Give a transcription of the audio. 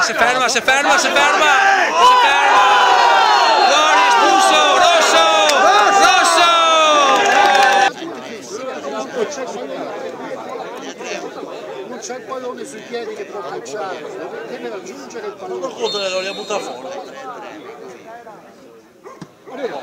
Si ferma, si ferma, si ferma! Si ferma! Fuori, espulso! Rosso! Rosso! Non c'è il pallone sui piedi che può calciare, deve raggiungere il pallone. Non conto che lo li ha buttato fuori. Arriva.